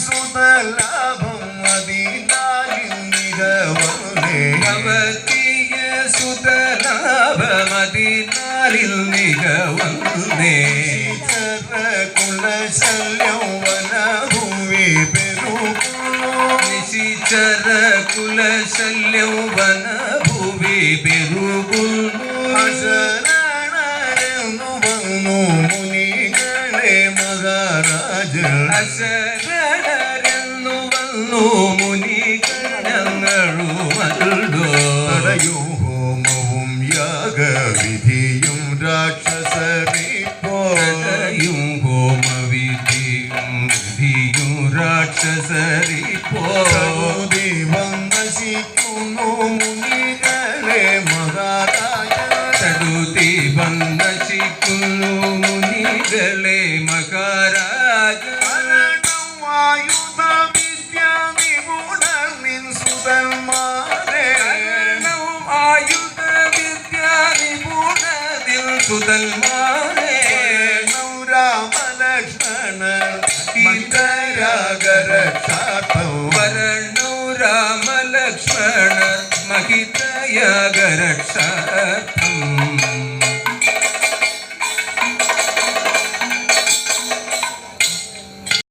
സുതലാഭം അതിനാലിൽ മികവേ സുതലാഭമതിനാലിൽ മികവേ കുലശല്യം വനഭൂവി നിശിചര കുലശല്യം വനഭൂവി പെരുകുന്നു അശരണരെന്നു വന്നു മുനികളെ മഹാരാജ അശരണരെന്നു വന്നു മുനിഗണങ്ങളുമല്ലോ തടയോ ഹോമവും യാഗവിധിയും രാക്ഷസരിപ്പോയും ഹോമവിധിയും വിധിയും രാക്ഷസരിപ്പോ ദൈവം നശിക്കുന്നു മുനികളെ മഹാരാജ സടുദീപം നശിക്കുന്നു മുനികളെ മഹാരാജ ആയുധ വിദ്യ നിപുണർ നിൻ സുതന്മാരെ ആയുധ വിദ്യ നിപുണതിൽ സുതന്മാരെ രാമലക്ഷ്മണർ മഹിതയാഗരക്ഷാർത്ഥം വരണോ രാമലക്ഷ്മണർ മഹിതയാഗരക്ഷാർത്ഥം